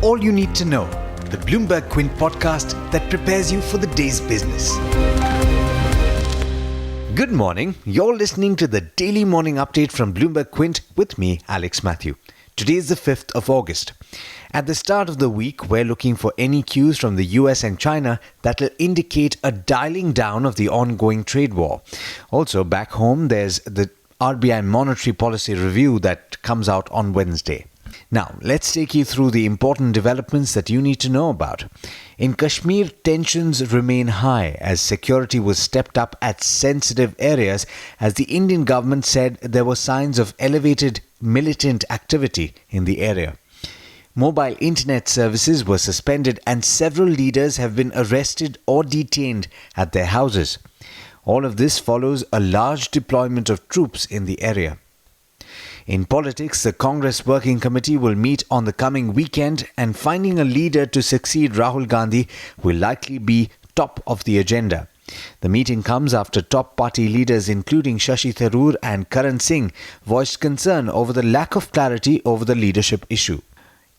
all you need to know, the Bloomberg Quint podcast that prepares you for the day's business. Good morning. You're listening to the daily morning update from Bloomberg Quint with me, Alex Matthew. Today is the 5th of August. At the start of the week, we're looking for any cues from the US and China that will indicate a dialing down of the ongoing trade war. Also, back home, there's the RBI monetary policy review that comes out on Wednesday. Now, let's take you through the important developments that you need to know about. In Kashmir, tensions remain high as security was stepped up at sensitive areas as the Indian government said there were signs of elevated militant activity in the area. Mobile internet services were suspended and several leaders have been arrested or detained at their houses. All of this follows a large deployment of troops in the area. In politics, the Congress Working Committee will meet on the coming weekend and finding a leader to succeed Rahul Gandhi will likely be top of the agenda. The meeting comes after top party leaders including Shashi Tharoor and Karan Singh voiced concern over the lack of clarity over the leadership issue.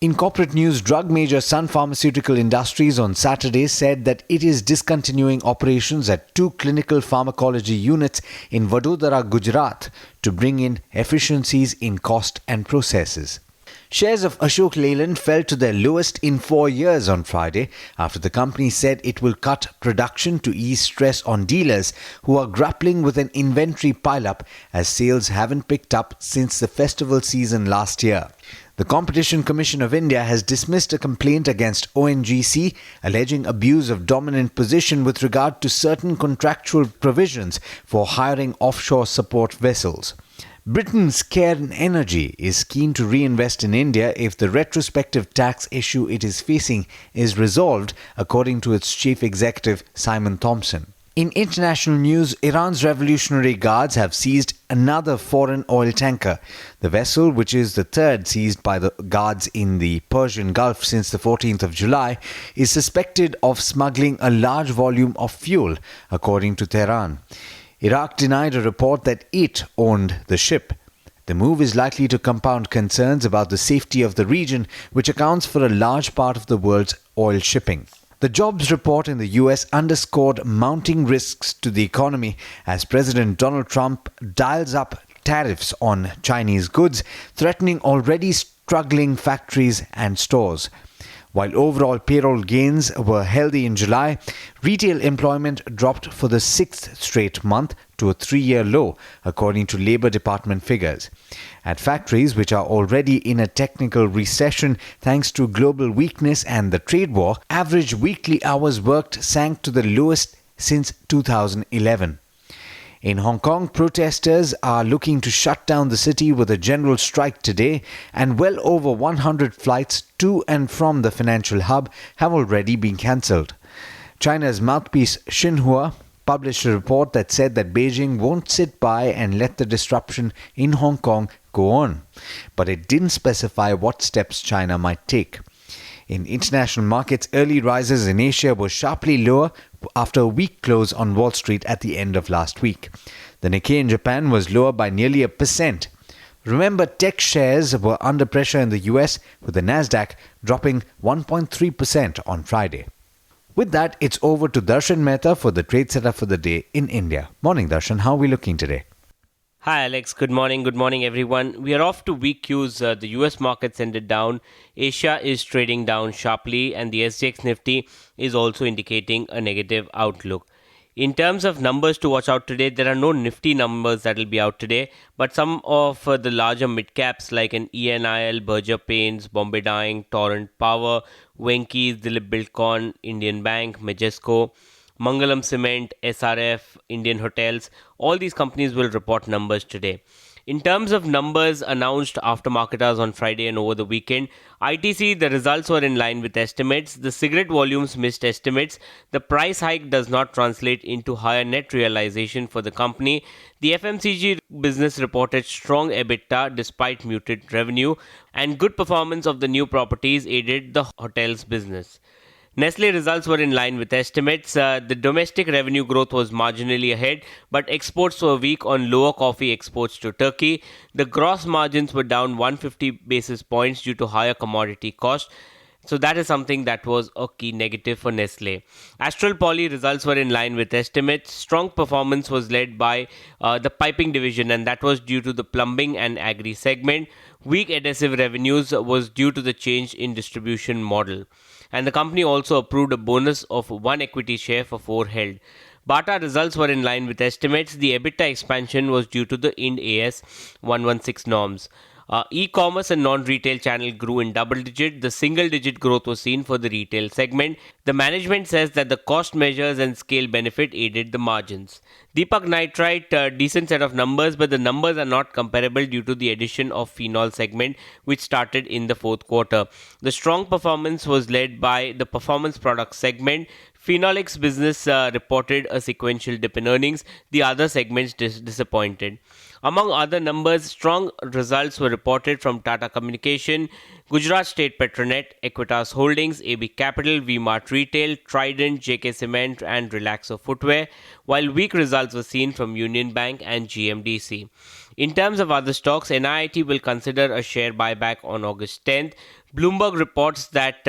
In corporate news, drug major Sun Pharmaceutical Industries on Saturday said that it is discontinuing operations at 2 clinical pharmacology units in Vadodara, Gujarat to bring in efficiencies in cost and processes. Shares of Ashok Leyland fell to their lowest in 4 years on Friday after the company said it will cut production to ease stress on dealers who are grappling with an inventory pileup as sales haven't picked up since the festival season last year. The Competition Commission of India has dismissed a complaint against ONGC alleging abuse of dominant position with regard to certain contractual provisions for hiring offshore support vessels. Britain's Cairn Energy is keen to reinvest in India if the retrospective tax issue it is facing is resolved, according to its chief executive Simon Thompson. In international news, Iran's Revolutionary Guards have seized another foreign oil tanker. The vessel, which is the third seized by the guards in the Persian Gulf since the 14th of July, is suspected of smuggling a large volume of fuel, according to Tehran. Iraq denied a report that it owned the ship. The move is likely to compound concerns about the safety of the region, which accounts for a large part of the world's oil shipping. The jobs report in the US underscored mounting risks to the economy as President Donald Trump dials up tariffs on Chinese goods, threatening already struggling factories and stores. While overall payroll gains were healthy in July, retail employment dropped for the 6th straight month to a 3-year low, according to Labour Department figures. At factories, which are already in a technical recession thanks to global weakness and the trade war, average weekly hours worked sank to the lowest since 2011. In Hong Kong, protesters are looking to shut down the city with a general strike today, and well over 100 flights to and from the financial hub have already been cancelled. China's mouthpiece Xinhua published a report that said that Beijing won't sit by and let the disruption in Hong Kong go on, but it didn't specify what steps China might take. In international markets, early rises in Asia were sharply lower after a weak close on Wall Street at the end of last week. The Nikkei in Japan was lower by nearly 1%. Remember, tech shares were under pressure in the US, with the Nasdaq dropping 1.3% on Friday. With that, it's over to Darshan Mehta for the trade setup for the day in India. Morning, Darshan. How are we looking today? Hi Alex, good morning everyone. We are off to weak cues. The US markets ended down. Asia is trading down sharply and the SGX Nifty is also indicating a negative outlook. In terms of numbers to watch out today, there are no Nifty numbers that will be out today, but some of the larger mid-caps like an ENIL, Berger Paints, Bombay Dyeing, Torrent Power, Venky's, Dilip Biltcon, Indian Bank, Majesco, Mangalam Cement, SRF, Indian Hotels, all these companies will report numbers today. In terms of numbers announced after market hours on Friday and over the weekend, ITC, the results were in line with estimates. The cigarette volumes missed estimates. The price hike does not translate into higher net realization for the company. The FMCG business reported strong EBITDA despite muted revenue, and good performance of the new properties aided the hotels business. Nestle results were in line with estimates. The domestic revenue growth was marginally ahead, but exports were weak on lower coffee exports to Turkey. The gross margins were down 150 basis points due to higher commodity costs. So that is something that was a key negative for Nestle. Astral Poly results were in line with estimates. Strong performance was led by the piping division, and that was due to the plumbing and agri segment. Weak adhesive revenues was due to the change in distribution model. And the company also approved a bonus of 1 equity share for 4 held. Bata results were in line with estimates. The EBITDA expansion was due to the Ind AS 116 norms. E-commerce and non-retail channel grew in double digit. The single digit growth was seen for the retail segment. The management says that the cost measures and scale benefit aided the margins. Deepak Nitrite, decent set of numbers, but the numbers are not comparable due to the addition of phenol segment which started in the fourth quarter. The strong performance was led by the performance products segment. Phenolics business reported a sequential dip in earnings. The other segments disappointed. Among other numbers, strong results were reported from Tata Communication, Gujarat State Petronet, Equitas Holdings, AB Capital, V-Mart Retail, Trident, JK Cement and Relaxo Footwear, while weak results were seen from Union Bank and GMDC. In terms of other stocks, NIIT will consider a share buyback on August 10th. Bloomberg reports that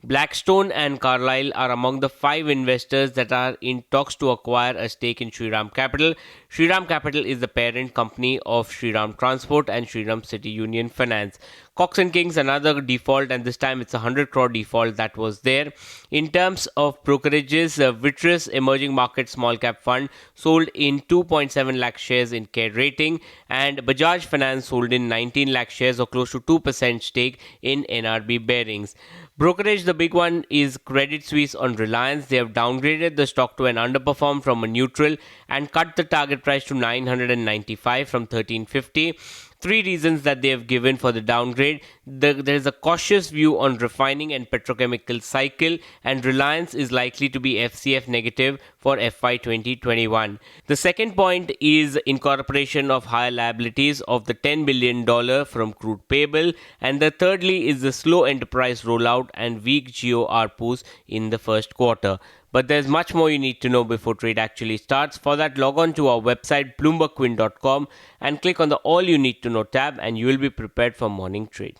Blackstone and Carlyle are among the 5 investors that are in talks to acquire a stake in Shriram Capital. Shriram Capital is the parent company of Shriram Transport and Shriram City Union Finance. Cox & Kings, another default, and this time it's a 100 crore default that was there. In terms of brokerages, Vitreous Emerging Market Small Cap Fund sold in 2.7 lakh shares in CARE Rating, and Bajaj Finance sold in 19 lakh shares or close to 2% stake in NRB Bearings. Brokerage, the big one is Credit Suisse on Reliance. They have downgraded the stock to an underperform from a neutral and cut the target price to 995 from 1350. 3 reasons that they have given for the downgrade. There is a cautious view on refining and petrochemical cycle, and Reliance is likely to be FCF negative for FY 2021. The second point is incorporation of higher liabilities of the $10 billion from crude payable, and the thirdly is the slow enterprise rollout and weak Jio ARPUs in the first quarter. But there's much more you need to know before trade actually starts. For that, log on to our website bloombergquint.com and click on the All You Need to Know tab, and you will be prepared for morning trade.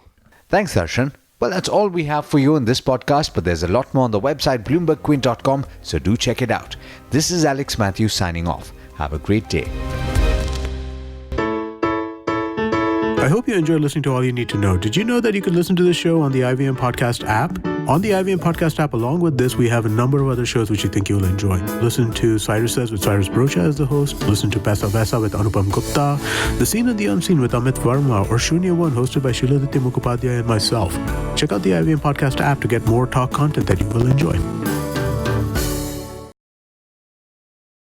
Thanks, Darshan. Well, that's all we have for you in this podcast, but there's a lot more on the website bloombergquint.com, so do check it out. This is Alex Matthews signing off. Have a great day. I hope you enjoyed listening to All You Need to Know. Did you know that you could listen to the show on the IVM Podcast app? On the IVM Podcast app, along with this, we have a number of other shows which you think you'll enjoy. Listen to Cyrus Says with Cyrus Brocha as the host. Listen to Paisa Vaisa with Anupam Gupta. The Scene and the Unseen with Amit Verma. Or Shunya One hosted by Shiladitya Mukhopadhyay and myself. Check out the IVM Podcast app to get more talk content that you will enjoy.